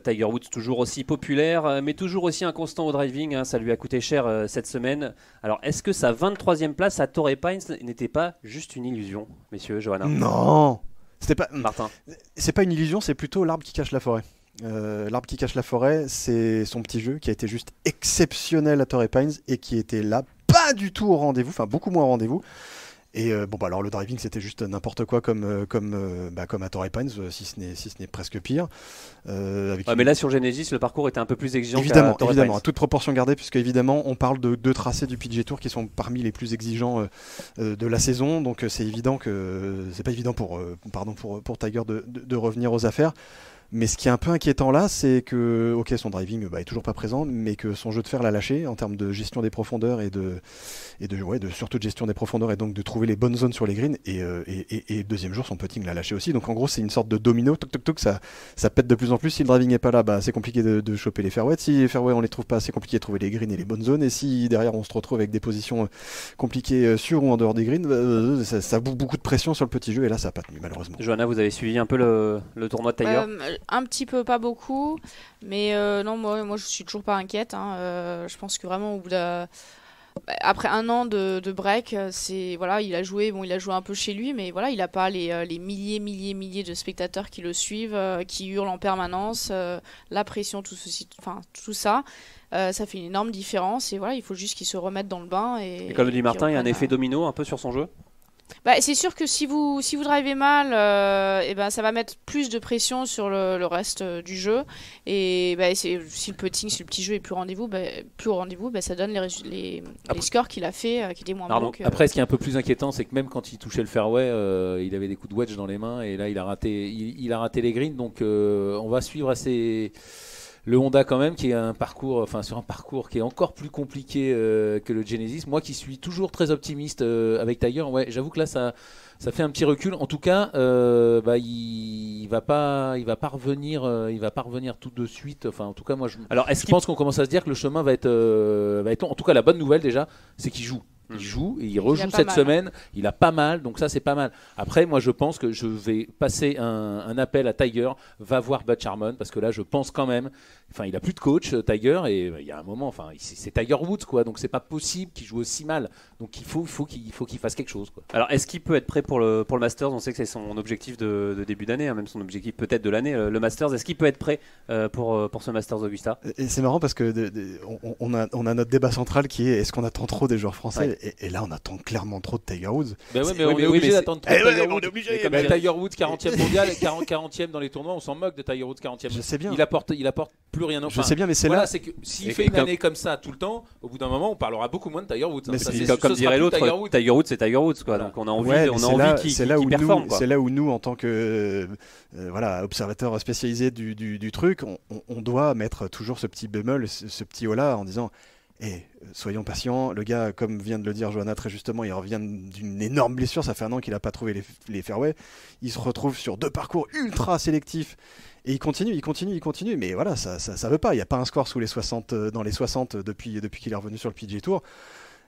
Tiger Woods toujours aussi populaire, mais toujours aussi inconstant au driving, ça lui a coûté cher cette semaine. Alors, est-ce que sa 23e place à Torrey Pines n'était pas juste une illusion, messieurs, Johanna? Non, c'était pas... Martin. C'est pas une illusion, c'est plutôt l'arbre qui cache la forêt. L'arbre qui cache la forêt, c'est son petit jeu qui a été juste exceptionnel à Torrey Pines et qui était là pas du tout au rendez-vous, enfin beaucoup moins au rendez-vous. Et alors le driving c'était juste n'importe quoi comme à Torrey Pines, si ce n'est presque pire. Mais là sur Genesis le parcours était un peu plus exigeant. Évidemment, à toute proportion gardée, puisque évidemment on parle de deux tracés du PGA Tour qui sont parmi les plus exigeants de la saison, donc c'est évident que c'est pas évident pour Tiger de revenir aux affaires. Mais ce qui est un peu inquiétant là, c'est que, ok, son driving est toujours pas présent, mais que son jeu de fer l'a lâché en termes de gestion des profondeurs et surtout de gestion des profondeurs et donc de trouver les bonnes zones sur les greens. Et deuxième jour, son putting l'a lâché aussi. Donc en gros, c'est une sorte de domino, ça pète de plus en plus. Si le driving est pas là, c'est compliqué de choper les fairways. Si les fairways on les trouve pas, c'est compliqué de trouver les greens et les bonnes zones. Et si derrière on se retrouve avec des positions compliquées sur ou en dehors des greens, ça bouffe beaucoup de pression sur le petit jeu et là ça n'a pas tenu malheureusement. Johanna, vous avez suivi un peu le tournoi de Tiger? un petit peu, pas beaucoup. Mais non, moi je suis toujours pas inquiète. Je pense que vraiment, au bout après un an de break, il a joué un peu chez lui, mais voilà, il n'a pas les milliers de spectateurs qui le suivent, qui hurlent en permanence, la pression, tout ça. Ça fait une énorme différence et voilà, il faut juste qu'il se remette dans le bain. Et comme le dit Martin, il y a un effet domino un peu sur son jeu. C'est sûr que si vous drivez mal, ça va mettre plus de pression sur le reste du jeu. Et si le petit jeu est plus au rendez-vous, ça donne les scores qu'il a fait, qui étaient moins bons. Après, ce qui est un peu plus inquiétant, c'est que même quand il touchait le fairway, il avait des coups de wedge dans les mains et là, il a raté les greens. Donc, on va suivre le Honda quand même, qui est sur un parcours qui est encore plus compliqué que le Genesis. Moi qui suis toujours très optimiste avec Tiger, j'avoue que là ça fait un petit recul. En tout cas, il va pas revenir tout de suite. Enfin, en tout cas, moi je pense qu'on commence à se dire que le chemin va être long. En tout cas, la bonne nouvelle déjà, c'est qu'il joue. Il joue et il rejoue cette semaine. Il a pas mal, donc ça c'est pas mal. Après, moi je pense que je vais passer un appel à Tiger, va voir Butch Harmon, parce que là je pense quand même, il a plus de coach Tiger et il y a un moment, c'est Tiger Woods quoi, donc c'est pas possible qu'il joue aussi mal. Donc il faut qu'il fasse quelque chose quoi. Alors est-ce qu'il peut être prêt pour le Masters? On sait que c'est son objectif de début d'année, même son objectif peut-être de l'année, le Masters. Est-ce qu'il peut être prêt pour ce Masters Augusta? Et c'est marrant parce que on a notre débat central qui est qu'on attend trop des joueurs français? Et là, on attend clairement trop de Tiger Woods. Mais on est obligé d'attendre trop de Tiger Woods. Tiger Woods 40e mondial, 40e dans les tournois, on s'en moque de Tiger Woods 40e. Je sais bien. Il apporte plus rien. Je sais bien, mais c'est c'est que s'il fait une année comme ça tout le temps, au bout d'un moment, on parlera beaucoup moins de Tiger Woods. Comme dirait l'autre, Tiger Woods, c'est Tiger Woods quoi. Donc on a envie qu'il performe. C'est là où nous, en tant que observateurs spécialisés du truc, on doit mettre toujours ce petit bémol, ce petit holà en disant. Soyons patients, le gars, comme vient de le dire Johanna très justement, il revient d'une énorme blessure, ça fait un an qu'il n'a pas trouvé les fairways, il se retrouve sur 2 parcours ultra sélectifs, et il continue, mais voilà, ça veut pas, il n'y a pas un score dans les 60 depuis qu'il est revenu sur le PGA Tour.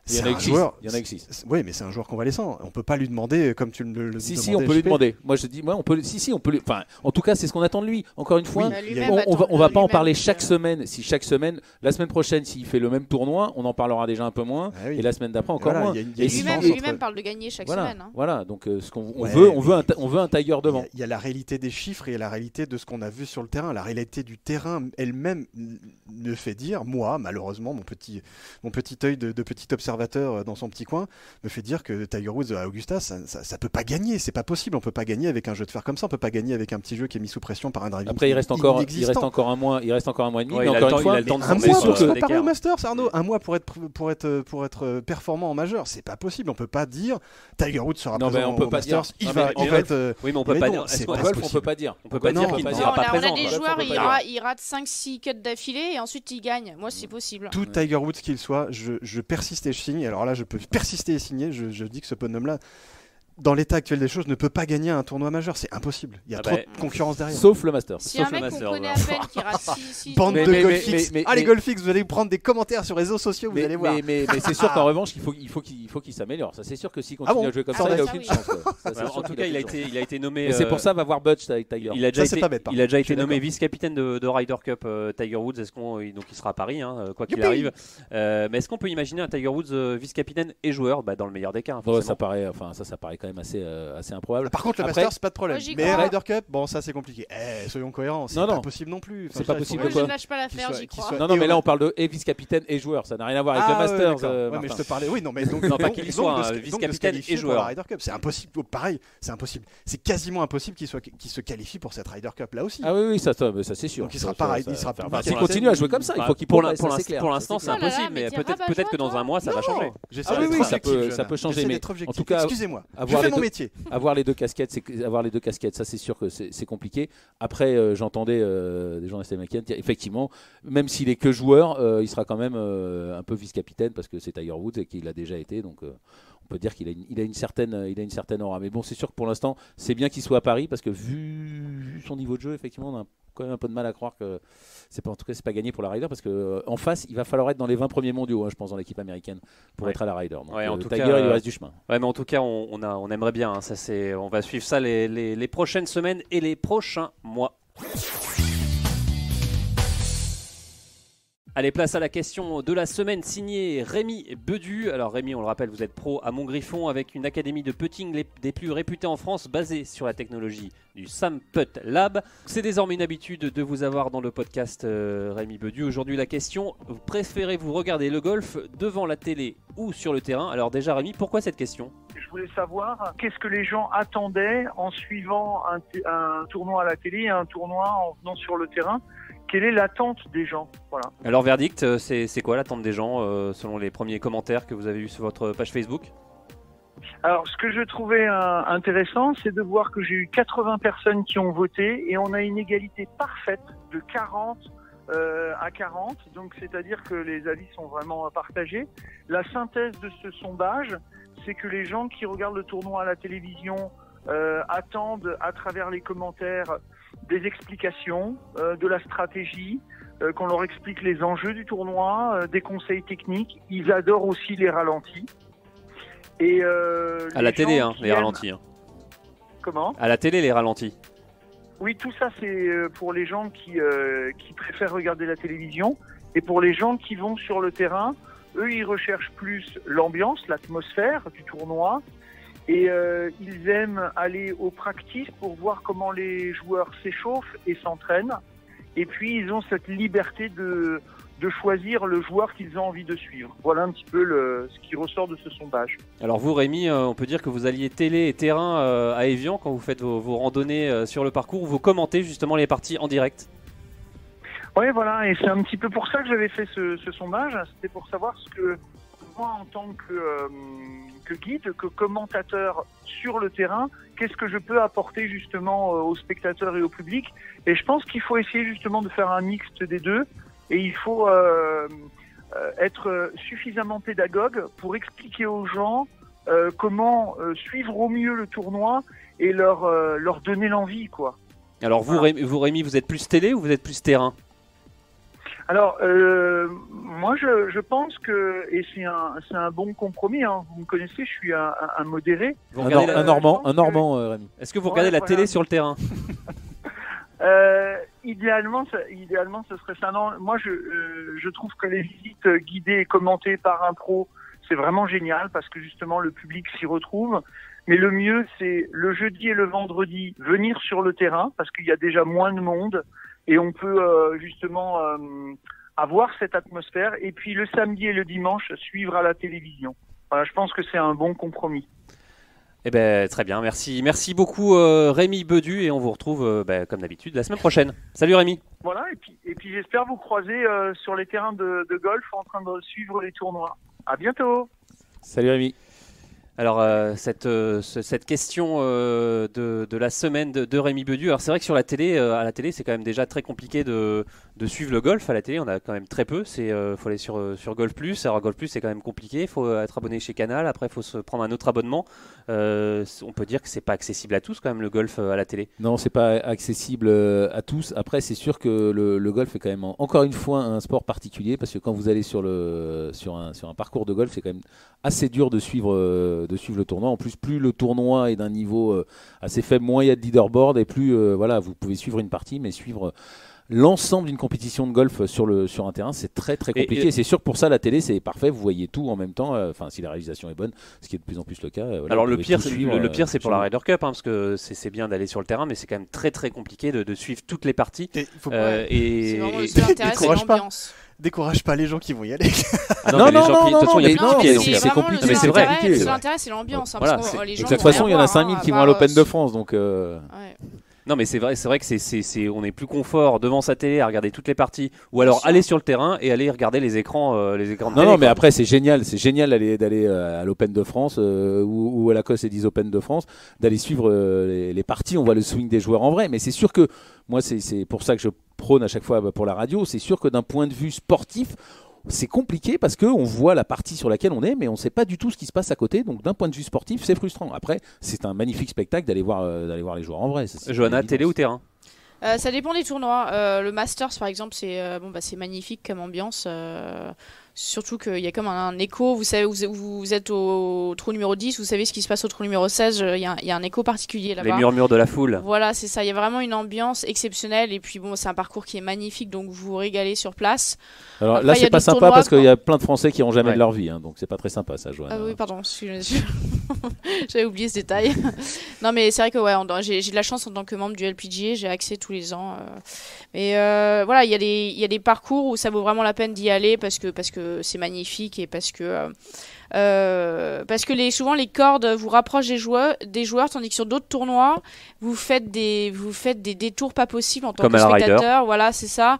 Il y en a que 6. Oui, mais c'est un joueur convalescent. On peut pas lui demander comme tu le demandais. Si, on peut lui demander. Moi, je dis, on peut. On peut. Enfin, en tout cas, c'est ce qu'on attend de lui. Encore une fois, on va pas en parler chaque semaine. Si chaque semaine, la semaine prochaine, s'il fait le même tournoi, on en parlera déjà un peu moins. Et la semaine d'après, encore moins. Lui-même parle de gagner chaque semaine. Voilà. Donc, ce qu'on veut, on veut un Tiger devant. Il y a la réalité des chiffres et il y a la réalité de ce qu'on a vu sur le terrain. La réalité du terrain elle-même me fait dire, moi, malheureusement, mon petit œil de petit observateur dans son petit coin me fait dire que Tiger Woods à Augusta, ça peut pas gagner, c'est pas possible, on peut pas gagner avec un jeu de fer comme ça, on peut pas gagner avec un petit jeu qui est mis sous pression par un driving. Après il reste encore un mois et demi. Ouais, mais encore une fois, un mois pour se préparer au Masters, Arnaud, un mois pour être performant en majeur, c'est pas possible, on peut pas dire Tiger Woods sera présent au Masters, il va être. Oui, mais on peut pas dire. On peut pas dire. On peut pas dire qu'il ne sera pas présent. On a des joueurs, il rate 5-6 cuts d'affilée et ensuite il gagne. Moi, c'est possible. Tout Tiger Woods qu'il soit, je persiste et je signe. Alors là, je peux persister et signer. Je dis que ce bonhomme-là, dans l'état actuel des choses, ne peut pas gagner un tournoi majeur. C'est impossible. Il y a trop de concurrence derrière. Sauf le Masters. Si un mec qu'on connaît à peine qui rate 6 bande de Golfix. Allez, Golfix, vous allez prendre des commentaires sur les réseaux sociaux, vous allez voir. Mais c'est sûr qu'en revanche, il faut qu'il s'améliore. Ça, c'est sûr que s'il continue à jouer comme ça, il n'a aucune chance. En tout cas, il a été nommé. C'est pour ça, va voir Butch avec Tiger. Il a déjà été nommé vice-capitaine de Ryder Cup Tiger Woods. Donc il sera à Paris, quoi qu'il arrive. Mais est-ce qu'on peut imaginer un Tiger Woods vice-capitaine et joueur dans le meilleur des cas? Ça paraît quand même assez improbable. Par contre, le Masters, c'est pas de problème. Mais Ryder Cup, bon, ça c'est compliqué. Soyons cohérents, c'est pas possible non plus. C'est pas possible. Je ne lâche pas l'affaire, j'y crois. Non, mais là on parle de vice-capitaine et joueur. Ça n'a rien à voir avec le Masters. Ouais, mais je te parlais. Oui, non, mais donc pas qu'il soit vice-capitaine et joueur. Ryder Cup, c'est impossible. Pareil, c'est impossible. C'est quasiment impossible qu'il se qualifie pour cette Ryder Cup là aussi. Ah oui, ça c'est sûr. Donc il sera pareil. S'il continue à jouer comme ça, il faut qu'il pour l'instant, c'est impossible. Mais peut-être que dans un mois, ça va changer. Ça peut changer. Mais en tout cas, excusez-moi. Je fais mon métier. Avoir les deux casquettes, ça c'est sûr que c'est compliqué. Après, j'entendais des gens américains dire effectivement, même s'il est que joueur, il sera quand même un peu vice-capitaine parce que c'est Tiger Woods et qu'il a déjà été. Donc on peut dire qu'il a une certaine aura. Mais bon, c'est sûr que pour l'instant, c'est bien qu'il soit à Paris parce que vu son niveau de jeu, effectivement, on a quand même un peu de mal à croire que c'est pas gagné pour la Ryder parce que en face, il va falloir être dans les 20 premiers mondiaux, je pense, dans l'équipe américaine pour être à la Ryder. Donc, en tout Tiger, cas, il lui reste du chemin. Ouais, mais en tout cas, on aimerait bien. On va suivre ça les prochaines semaines et les prochains mois. Allez, place à la question de la semaine signée Rémi Bedu. Alors Rémi, on le rappelle, vous êtes pro à Montgriffon avec une académie de putting des plus réputées en France basée sur la technologie du Sam Putt Lab. C'est désormais une habitude de vous avoir dans le podcast Rémi Bedu. Aujourd'hui la question, préférez-vous regarder le golf devant la télé ou sur le terrain? Alors déjà Rémi, pourquoi cette question? Je voulais savoir qu'est-ce que les gens attendaient en suivant un tournoi à la télé et un tournoi en venant sur le terrain. Quelle est l'attente des gens? Voilà. Alors verdict, c'est quoi l'attente des gens selon les premiers commentaires que vous avez eus sur votre page Facebook? Alors ce que je trouvais intéressant, c'est de voir que j'ai eu 80 personnes qui ont voté et on a une égalité parfaite de 40 à 40. Donc c'est-à-dire que les avis sont vraiment partagés. La synthèse de ce sondage, c'est que les gens qui regardent le tournoi à la télévision attendent à travers les commentaires des explications, de la stratégie, qu'on leur explique les enjeux du tournoi, des conseils techniques. Ils adorent aussi les ralentis. Et à la télé, les ralentis. Hein. Comment? À la télé, les ralentis. Oui, tout ça, c'est pour les gens qui préfèrent regarder la télévision. Et pour les gens qui vont sur le terrain, eux, ils recherchent plus l'ambiance, l'atmosphère du tournoi. Et ils aiment aller au practice pour voir comment les joueurs s'échauffent et s'entraînent. Et puis ils ont cette liberté de choisir le joueur qu'ils ont envie de suivre. Voilà un petit peu ce qui ressort de ce sondage. Alors vous Rémi, on peut dire que vous alliez télé et terrain à Évian quand vous faites vos randonnées sur le parcours, vous commentez justement les parties en direct. Oui, voilà, et c'est un petit peu pour ça que j'avais fait ce sondage. C'était pour savoir ce que moi, en tant que guide, que commentateur sur le terrain, qu'est-ce que je peux apporter justement aux spectateurs et au public. Et je pense qu'il faut essayer justement de faire un mixte des deux. Et il faut être suffisamment pédagogue pour expliquer aux gens comment suivre au mieux le tournoi et leur donner l'envie, quoi. Alors vous, voilà. Rémi, vous êtes plus télé ou vous êtes plus terrain? Alors, moi, je pense que, et c'est un bon compromis, hein. Vous me connaissez, je suis un modéré. Vous regardez un Normand, Rémi. Est-ce que vous regardez la télé sur le terrain? Idéalement, ce serait ça. Non, moi, je trouve que les visites guidées et commentées par un pro, c'est vraiment génial parce que justement, le public s'y retrouve. Mais le mieux, c'est le jeudi et le vendredi, venir sur le terrain parce qu'il y a déjà moins de monde. Et on peut justement avoir cette atmosphère. Et puis le samedi et le dimanche, suivre à la télévision. Voilà, je pense que c'est un bon compromis. Eh ben, très bien, merci beaucoup Rémi Bedu. Et on vous retrouve comme d'habitude la semaine prochaine. Salut Rémi. Voilà, et puis j'espère vous croiser sur les terrains de golf en train de suivre les tournois. À bientôt. Salut Rémi. Alors cette question de la semaine de Rémi Bedu. Alors c'est vrai que sur la télé, à la télé, c'est quand même déjà très compliqué de suivre le golf. À la télé, on a quand même très peu. Faut aller sur Golf Plus. Alors Golf Plus, c'est quand même compliqué. Il faut être abonné chez Canal. Après, il faut se prendre un autre abonnement. On peut dire que c'est pas accessible à tous quand même le golf à la télé. Non, c'est pas accessible à tous. Après, c'est sûr que le golf est quand même encore une fois un sport particulier parce que quand vous allez sur un parcours de golf, c'est quand même assez dur de suivre le tournoi. En plus, plus le tournoi est d'un niveau assez faible, moins il y a de leaderboard et plus vous pouvez suivre une partie, mais suivre l'ensemble d'une compétition de golf sur un terrain, c'est très très compliqué. Et c'est sûr que pour ça, la télé, c'est parfait. Vous voyez tout en même temps. Si la réalisation est bonne, ce qui est de plus en plus le cas. Alors le pire, c'est pour la Ryder Cup, parce que c'est bien d'aller sur le terrain, mais c'est quand même très très compliqué de suivre toutes les parties. C'est vraiment le seul intérêt, c'est l'ambiance. Décourage pas les gens qui vont y aller. Non, c'est compliqué. Mais c'est vrai. L'intérêt, c'est l'ambiance. De toute façon, il y en a 5000 qui vont à l'Open de France, donc. Non, mais c'est vrai que on est plus confort devant sa télé à regarder toutes les parties, ou alors aller sur le terrain et aller regarder les écrans de télé. Non, mais après c'est génial d'aller à l'Open de France ou à la Cosse Ediz Open de France, d'aller suivre les parties. On voit le swing des joueurs en vrai, mais c'est sûr que moi c'est pour ça que je prône à chaque fois pour la radio. C'est sûr que d'un point de vue sportif, c'est compliqué parce qu'on voit la partie sur laquelle on est, mais on ne sait pas du tout ce qui se passe à côté. Donc d'un point de vue sportif, c'est frustrant. Après, c'est un magnifique spectacle d'aller voir les joueurs en vrai. Johanna, télé ou terrain? Ça dépend des tournois. Le Masters, par exemple, c'est magnifique comme ambiance. Surtout qu'il y a comme un écho. Vous savez, vous êtes au trou numéro 10, vous savez ce qui se passe au trou numéro 16. Il y a un écho particulier là-bas. Les murmures de la foule. Voilà, c'est ça. Il y a vraiment une ambiance exceptionnelle. Et puis, c'est un parcours qui est magnifique, donc vous vous régalez sur place. Alors après, là, c'est pas sympa parce qu'il y a plein de Français qui n'ont jamais de leur vie. Donc, c'est pas très sympa, ça, Joanne. Ah oui, pardon. J'avais oublié ce détail. Non, mais c'est vrai que j'ai de la chance en tant que membre du LPGA. J'ai accès tous les ans. Mais voilà, il y a des parcours où ça vaut vraiment la peine d'y aller parce que c'est magnifique et parce que souvent les cordes vous rapprochent des joueurs, tandis que sur d'autres tournois vous faites des détours pas possibles en tant que spectateur. Voilà, c'est ça.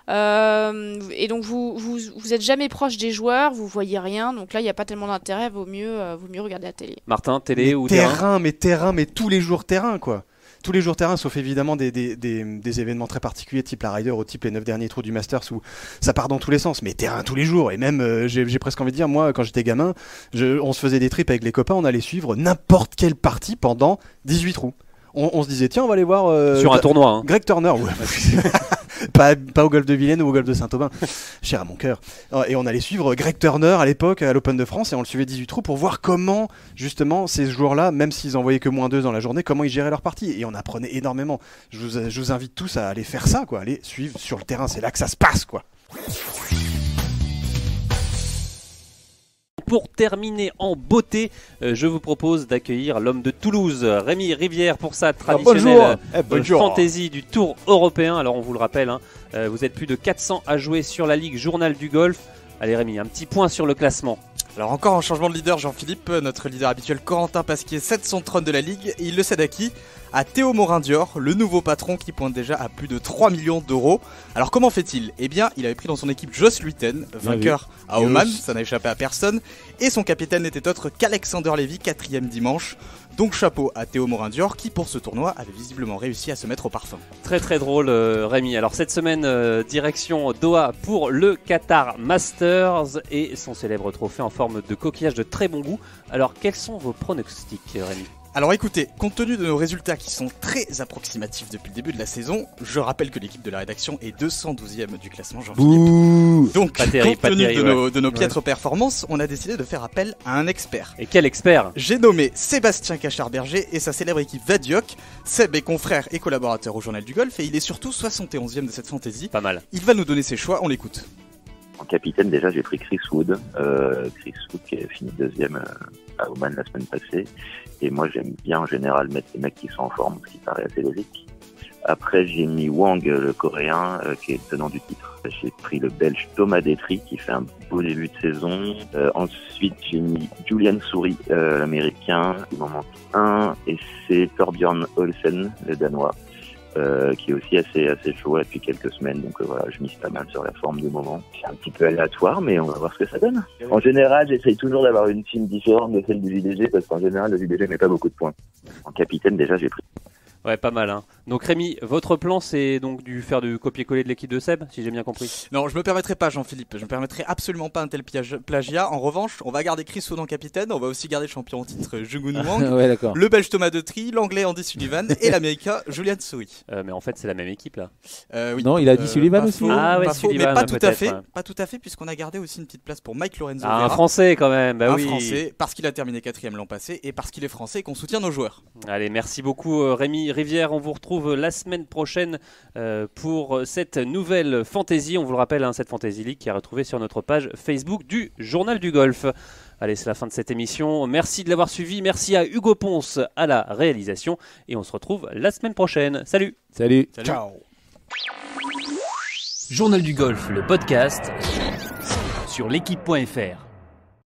Et donc vous êtes jamais proche des joueurs, vous voyez rien, donc là il n'y a pas tellement d'intérêt, vaut mieux regarder la télé. Martin, télé ou terrain, mais tous les jours terrain quoi. Tous les jours terrain, sauf évidemment des événements très particuliers, type la Ryder ou type les 9 derniers trous du Masters où ça part dans tous les sens, mais terrain tous les jours. Et même, j'ai presque envie de dire, moi, quand j'étais gamin, on se faisait des trips avec les copains, on allait suivre n'importe quelle partie pendant 18 trous. On se disait, tiens, on va aller voir... sur un tournoi. Greg Turner, ouais. pas au golf de Vilaine ou au golf de Saint-Aubin, cher à mon cœur. Et on allait suivre Greg Turner à l'époque à l'Open de France et on le suivait 18 trous pour voir comment, justement, ces joueurs-là, même s'ils envoyaient que -2 dans la journée, comment ils géraient leur partie. Et on apprenait énormément. Je vous invite tous à aller faire ça, quoi. Aller suivre sur le terrain, c'est là que ça se passe, quoi. Pour terminer en beauté, je vous propose d'accueillir l'homme de Toulouse, Rémi Rivière, pour sa traditionnelle fantaisie du Tour européen. Alors on vous le rappelle, vous êtes plus de 400 à jouer sur la Ligue Journal du Golf. Allez Rémi, un petit point sur le classement. Alors encore un changement de leader, Jean-Philippe, notre leader habituel Corentin Pasquier cède son trône de la Ligue et il le cède à qui ? À Théo Morin-Dior, le nouveau patron qui pointe déjà à plus de 3 millions d'euros. Alors comment fait-il ? Eh bien, il avait pris dans son équipe Joss Luiten, vainqueur à Oman, ça n'a échappé à personne, et son capitaine n'était autre qu'Alexander Lévy, 4e dimanche. Donc chapeau à Théo Morin-Dior qui pour ce tournoi avait visiblement réussi à se mettre au parfum. Très très drôle Rémi. Alors cette semaine direction Doha pour le Qatar Masters et son célèbre trophée en forme de coquillage de très bon goût. Alors quels sont vos pronostics Rémi ? Alors écoutez, compte tenu de nos résultats qui sont très approximatifs depuis le début de la saison, je rappelle que l'équipe de la rédaction est 212e du classement Jean-Philippe. Donc, compte tenu de nos piètres performances, on a décidé de faire appel à un expert. Et quel expert ? J'ai nommé Sébastien Cachard-Berger et sa célèbre équipe Vadioc. Seb est confrère et collaborateur au Journal du Golf et il est surtout 71e de cette fantaisie. Pas mal. Il va nous donner ses choix, on l'écoute. En capitaine, déjà, j'ai pris Chris Wood. Chris Wood qui a fini 2e à Oman la semaine passée. Et moi, j'aime bien en général mettre les mecs qui sont en forme, ce qui paraît assez logique. Après, j'ai mis Wang, le coréen, qui est le tenant du titre. J'ai pris le belge Thomas Detry, qui fait un beau début de saison. Ensuite, j'ai mis Julian Souris, l'américain. Il m'en manque un. Et c'est Torbjørn Olsen, le danois. Qui est aussi assez chaud depuis quelques semaines, donc voilà, je mise pas mal sur la forme du moment. C'est un petit peu aléatoire, mais on va voir ce que ça donne. En général, j'essaye toujours d'avoir une team différente de celle du JDG, parce qu'en général, le JDG met pas beaucoup de points. En capitaine, déjà, j'ai pris. Ouais, pas mal. Donc Rémi, votre plan, c'est donc faire du copier-coller de l'équipe de Seb, si j'ai bien compris. Non, je me permettrai pas, Jean-Philippe. Je me permettrai absolument pas un tel plagiat. En revanche, on va garder Chris Wood en capitaine. On va aussi garder le champion en titre Jung Wang, ouais, le belge Thomas Detry, l'anglais Andy Sullivan et l'américain Julian Souris. Mais en fait, c'est la même équipe là. Oui. Non, il a dit Sullivan aussi. Sullivan, mais pas tout à fait. Pas tout à fait, puisqu'on a gardé aussi une petite place pour Mike Lorenzo. Un Français quand même. Un Français, parce qu'il a terminé 4e l'an passé et parce qu'il est français et qu'on soutient nos joueurs. Allez, merci beaucoup Rémi Rivière. On vous retrouve la semaine prochaine pour cette nouvelle fantaisie. On vous le rappelle, cette Fantasy League qui est retrouvée sur notre page Facebook du Journal du Golf. Allez, c'est la fin de cette émission. Merci de l'avoir suivi. Merci à Hugo Ponce à la réalisation. Et on se retrouve la semaine prochaine. Salut. Salut. Ciao. Journal du Golf, le podcast sur l'équipe.fr.